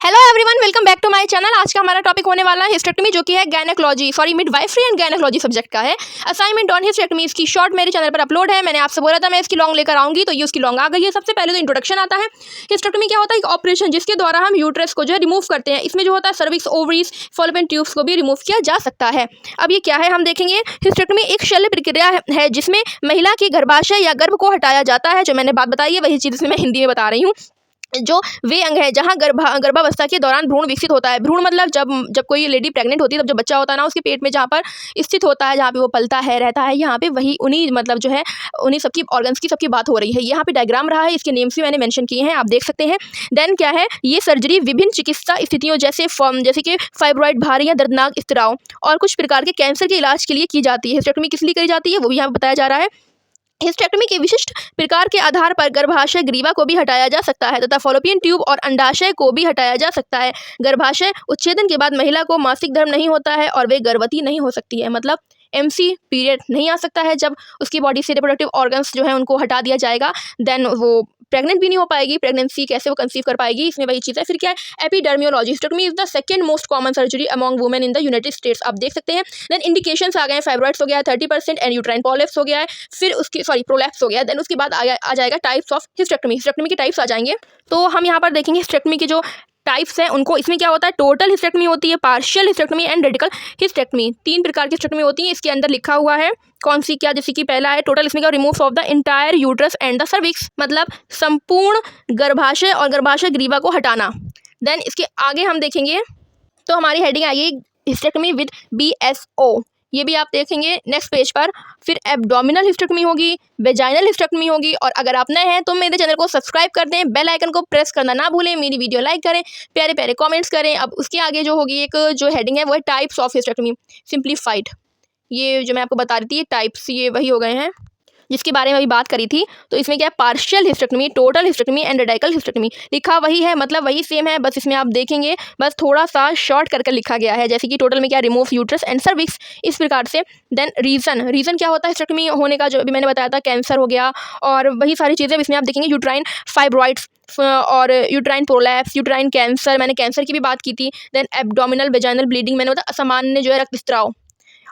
Hello everyone, welcome back to my channel. आज का हमारा टॉपिक होने वाला है हिस्टेक्टमी, जो कि है gynaecology midwifery and gynaecology subject का है। असाइनमेंट ऑन हिस्टेक्टमी इसकी शॉर्ट मेरे चैनल पर अपलोड है। मैंने आपसे बोला था मैं इसकी लॉन्ग लेकर आऊंगी, तो ये उसकी लॉन्ग आ गई है। सबसे पहले तो इंट्रोडक्शन आता है। हिस्टेक्टमी क्या होता है? एक ऑपरेशन जिसके द्वारा हम यूट्रस को जो है रिमूव करते हैं। इसमें जो होता है सर्विक्स, ओवरीज, फॉलोपियन ट्यूब्स को भी रिमूव किया जा सकता है। अब ये क्या है हम देखेंगे। हिस्टेक्टमी एक शल्य प्रक्रिया है जिसमें महिला की गर्भाशय या गर्भ को हटाया जाता है। जो मैंने बात बताई है वही चीज़ मैं हिंदी में बता रही हूँ। जो वे अंग है जहाँ गर्भावस्था के दौरान भ्रूण विकसित होता है। भ्रूण मतलब जब कोई लेडी प्रेग्नेंट होती है, तब जो बच्चा होता है ना, उसके पेट में जहाँ पर स्थित होता है, जहाँ पे वो पलता है, रहता है, यहाँ पे वही उन्हीं मतलब जो है उन्हीं सबकी ऑर्गन्स की सबकी बात हो रही है। यहाँ पे डायग्राम रहा है, इसके नेम्स भी मैंने मेंशन किए हैं, आप देख सकते हैं। देन क्या है, ये सर्जरी विभिन्न चिकित्सा स्थितियों जैसे कि फाइब्रॉइड, भारी या दर्दनाक स्त्राव और कुछ प्रकार के कैंसर के इलाज के लिए की जाती है। हिस्टेक्टमी किस लिए करी जाती है वो भी यहाँ पे बताया जा रहा है। हिस्टेक्टमी के विशिष्ट प्रकार के आधार पर गर्भाशय ग्रीवा को भी हटाया जा सकता है तथा फॉलोपियन ट्यूब और अंडाशय को भी हटाया जा सकता है। गर्भाशय उच्छेदन के बाद महिला को मासिक धर्म नहीं होता है और वे गर्भवती नहीं हो सकती है। मतलब MC पीरियड नहीं आ सकता है। जब उसकी बॉडी से रिप्रोडक्टिव ऑर्गन्स जो है उनको हटा दिया जाएगा, देन वो प्रेग्नेंट भी नहीं हो पाएगी। प्रेगनेंसी कैसे वो कंसीव कर पाएगी, इसमें वही चीज़ है। फिर क्या है, epidemiology. Hysterectomy is the second most common surgery among women in the United States, आप देख सकते हैं। देन इंडिकेशंस आ गए हैं, फाइब्रॉइड्स हो गया है 30% एंड यूट्राइन प्रोलैप्स हो गया है। फिर उसकी प्रोलैप्स हो गया। देन उसके बाद आ जाएगा टाइप्स ऑफ हिस्टेक्टमी। हिस्टेक्टमी के टाइप्स आ जाएंगे, तो हम यहाँ पर देखेंगे हिस्टेक्टमी के जो टाइप्स हैं उनको। इसमें क्या होता है, टोटल हिस्टेक्टमी होती है, partial hysterectomy and radical hysterectomy. 3 प्रकार की हिस्टेक्टमी होती है। इसके अंदर लिखा हुआ है कौन सी क्या, जैसे कि पहला है टोटल, इसमें क्या, remove of the entire uterus and the cervix, मतलब संपूर्ण गर्भाशय और गर्भाशय ग्रीवा को हटाना। देन इसके आगे हम देखेंगे तो हमारी heading I hysterectomy with BSO, ये भी आप देखेंगे नेक्स्ट पेज पर। फिर एब्डोमिनल हिस्टेक्टमी होगी, वेजाइनल हिस्टेक्टमी होगी। और अगर आप नए हैं तो मेरे चैनल को सब्सक्राइब कर दें, बेल आइकन को प्रेस करना ना भूलें, मेरी वीडियो लाइक करें, प्यारे प्यारे कमेंट्स करें। अब उसके आगे जो होगी एक जो हेडिंग है वो है टाइप्स ऑफ हिस्टेक्टमी सिंप्लीफाइड। ये जो मैं आपको बता रही थी ये टाइप्स, ये वही हो गए हैं जिसके बारे में अभी बात करी थी। तो इसमें क्या है, partial hysterectomy, total hysterectomy and radical hysterectomy. लिखा वही है, मतलब वही सेम है, बस इसमें आप देखेंगे बस थोड़ा सा शॉर्ट करके लिखा गया है। जैसे कि टोटल में क्या, रिमूव यूट्रस एंड सर्विक्स, इस प्रकार से। देन रीज़न क्या होता है हिस्टेक्टमी होने का, जो अभी मैंने बताया था, कैंसर हो गया और वही सारी चीज़ें। इसमें आप देखेंगे यूट्राइन फाइब्रॉइड्स और यूट्राइन प्रोलैप्स, यूट्राइन कैंसर, मैंने कैंसर की भी बात की थी। देन एब्डोमिनल वेजाइनल ब्लीडिंग, मैंने बताया असामान्य जो है रक्तस्राव।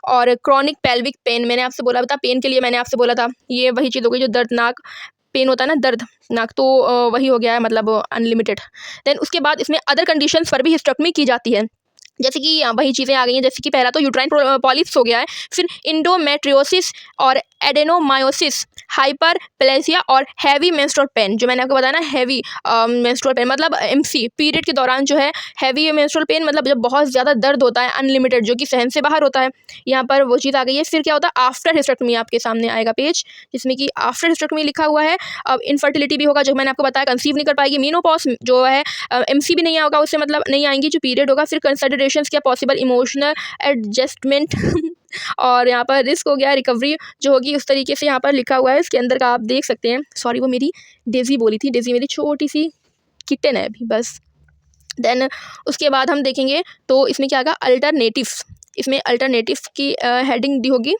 और क्रॉनिक पेल्विक पेन, मैंने आपसे बोला था, पेन के लिए मैंने आपसे बोला था, ये वही चीज़ हो गई जो दर्दनाक पेन होता है ना, दर्दनाक, तो वही हो गया है, मतलब अनलिमिटेड। देन उसके बाद इसमें अदर कंडीशंस पर भी हिस्टेक्टमी की जाती है, जैसे कि वही चीज़ें आ गई हैं। जैसे कि पहला तो यूट्राइन पॉलिप्स हो गया है, फिर इंडोमेट्रियोसिस और एडेनोमायोसिस, हाइपरप्लेसिया और हैवी मेंस्ट्रुअल पेन। जो मैंने आपको बताया ना, हैवी मेंस्ट्रुअल पेन मतलब MC पीरियड के दौरान जो है हैवी मेंस्ट्रुअल पेन, मतलब जब बहुत ज़्यादा दर्द होता है अनलिमिटेड, जो कि सहन से बाहर होता है, यहाँ पर वो चीज़ आ गई है। फिर क्या होता है, आफ्टर हिस्टेक्टमी आपके सामने आएगा पेज जिसमें कि आफ्टर हिस्टेक्टमी लिखा हुआ है। अब इनफर्टिलिटी भी होगा, जो मैंने आपको बताया, कंसीव नहीं कर पाएगी। मीनोपॉज जो है MC भी नहीं होगा उससे, मतलब नहीं आएंगी जो पीरियड होगा। फिर कंसिडरेशंस क्या, पॉसिबल इमोशनल एडजस्टमेंट और यहाँ पर रिस्क हो गया, रिकवरी जो होगी उस तरीके से यहाँ पर लिखा हुआ है। इसके अंदर का आप देख सकते हैं। सॉरी, वो मेरी डेजी बोली थी, डेजी मेरी छोटी सी किटन है अभी बस। देन उसके बाद हम देखेंगे तो इसमें क्या आएगा, अल्टरनेटिव्स। इसमें अल्टरनेटिव की हेडिंग दी होगी।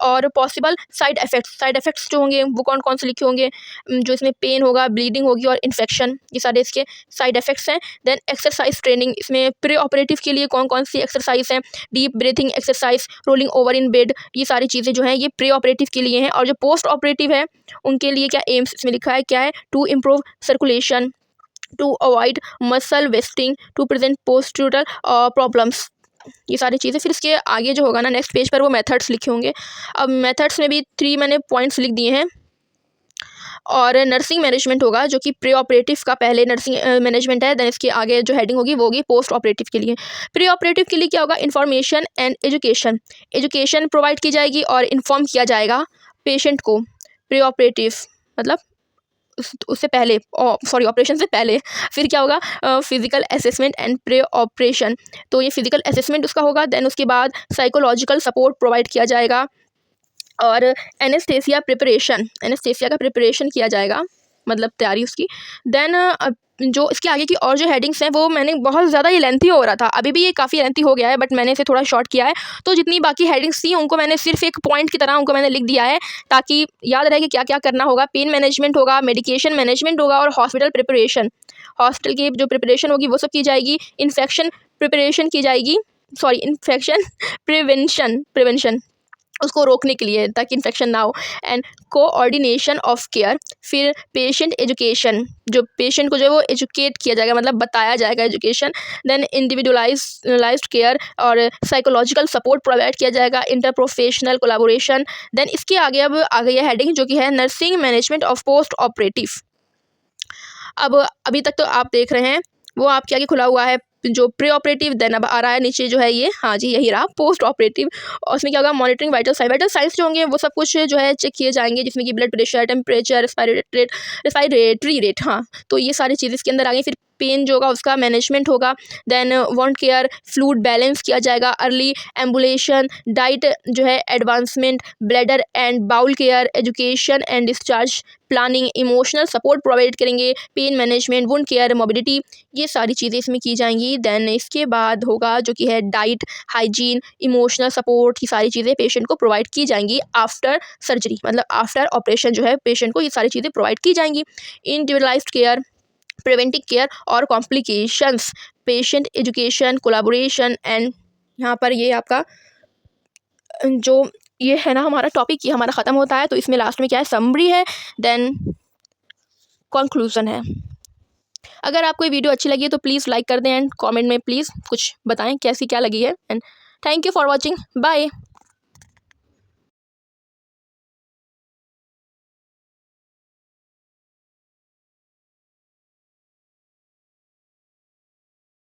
और पॉसिबल साइड इफ़ेक्ट्स जो होंगे वो कौन कौन से लिखे होंगे, जो इसमें पेन होगा, ब्लीडिंग होगी और इन्फेक्शन, ये सारे इसके साइड इफ़ेक्ट्स हैं। देन एक्सरसाइज ट्रेनिंग, इसमें प्री ऑपरेटिव के लिए कौन कौन सी एक्सरसाइज हैं, deep breathing exercise, rolling over in bed, ये सारी चीज़ें जो हैं ये प्री ऑपरेटिव के लिए हैं। और जो पोस्ट ऑपरेटिव है उनके लिए क्या एम्स, इसमें लिखा है क्या है, to improve circulation, to avoid muscle wasting, to prevent postural problems, ये सारी चीज़ें। फिर इसके आगे जो होगा ना नेक्स्ट पेज पर, वो मेथड्स लिखे होंगे। अब मेथड्स में भी 3 मैंने पॉइंट्स लिख दिए हैं। और नर्सिंग मैनेजमेंट होगा, जो कि प्री ऑपरेटिव का पहले नर्सिंग मैनेजमेंट है। देन इसके आगे जो हेडिंग होगी वो होगी पोस्ट ऑपरेटिव के लिए। प्री ऑपरेटिव के लिए क्या होगा, इन्फॉर्मेशन एंड एजुकेशन प्रोवाइड की जाएगी और इन्फॉर्म किया जाएगा पेशेंट को। प्री ऑपरेटिव मतलब उससे पहले, सॉरी ऑपरेशन से पहले। फिर क्या होगा, physical assessment and pre operation, तो ये फिजिकल असेसमेंट उसका होगा। देन उसके बाद साइकोलॉजिकल सपोर्ट प्रोवाइड किया जाएगा और एनेस्थेसिया का प्रिपरेशन किया जाएगा। मतलब तैयारी उसकी। देन जो इसके आगे की और जो हेडिंग्स हैं वो मैंने बहुत ज़्यादा ये लेंथी हो रहा था, अभी भी ये काफ़ी लेंथी हो गया है बट मैंने इसे थोड़ा शॉर्ट किया है। तो जितनी बाकी हेडिंग्स थी उनको मैंने सिर्फ एक पॉइंट की तरह उनको मैंने लिख दिया है ताकि याद रहे कि क्या क्या करना होगा। पेन मैनेजमेंट होगा, मेडिकेशन मैनेजमेंट होगा और हॉस्पिटल प्रिपरेशन, हॉस्पिटल की जो प्रिपरेशन होगी वो सब की जाएगी। इन्फेक्शन प्रिपरेशन की जाएगी, सॉरी इन्फेक्शन प्रिवेंशन उसको रोकने के लिए ताकि इन्फेक्शन ना हो। एंड कोऑर्डिनेशन ऑफ केयर, फिर पेशेंट एजुकेशन, जो पेशेंट को जो है वो एजुकेट किया जाएगा, मतलब बताया जाएगा एजुकेशन। देन इंडिविजुअलाइज्ड केयर और साइकोलॉजिकल सपोर्ट प्रोवाइड किया जाएगा, इंटरप्रोफेशनल कोलाबोरेशन। देन इसके आगे अब आ गई है हेडिंग जो कि है nursing management of post operative. अब अभी तक तो आप देख रहे हैं वो आपके आगे खुला हुआ है जो प्री ऑपरेटिव, देन अब आ रहा है नीचे जो है ये, हाँ जी यही रहा पोस्ट ऑपरेटिव। और उसमें क्या होगा, मॉनिटरिंग वाइटल साइंस जो होंगे वो सब कुछ जो है चेक किए जाएंगे, जिसमें कि blood pressure, temperature, respiratory rate, हाँ तो ये सारी चीज़ें इसके अंदर आ गई। फिर पेन जो होगा उसका मैनेजमेंट होगा। Then wound care, fluid balance किया जाएगा, अर्ली एम्बुलेशन, डाइट जो है advancement, bladder and bowel care, education and discharge planning, emotional support provide करेंगे, pain management, wound care, mobility, ये सारी चीज़ें इसमें की जाएंगी। देन इसके बाद होगा जो कि है डाइट, हाइजीन, इमोशनल सपोर्ट, की सारी चीज़ें पेशेंट को प्रोवाइड की जाएंगी आफ्टर सर्जरी, मतलब आफ्टर ऑपरेशन जो है पेशेंट को ये सारी चीज़ें प्रोवाइड की जाएंगी। इंडिविजुअलाइज्ड केयर, प्रिवेंटिव केयर और complications, patient education, collaboration. And यहाँ पर ये आपका जो ये है ना हमारा टॉपिक, ये हमारा ख़त्म होता है। तो इसमें लास्ट में क्या है, समरी है, देन कंक्लूज़न है। अगर आपको ये वीडियो अच्छी लगी है तो प्लीज़ लाइक कर दें एंड कमेंट में प्लीज़ कुछ बताएं कैसी क्या लगी है। And thank you for watching, bye.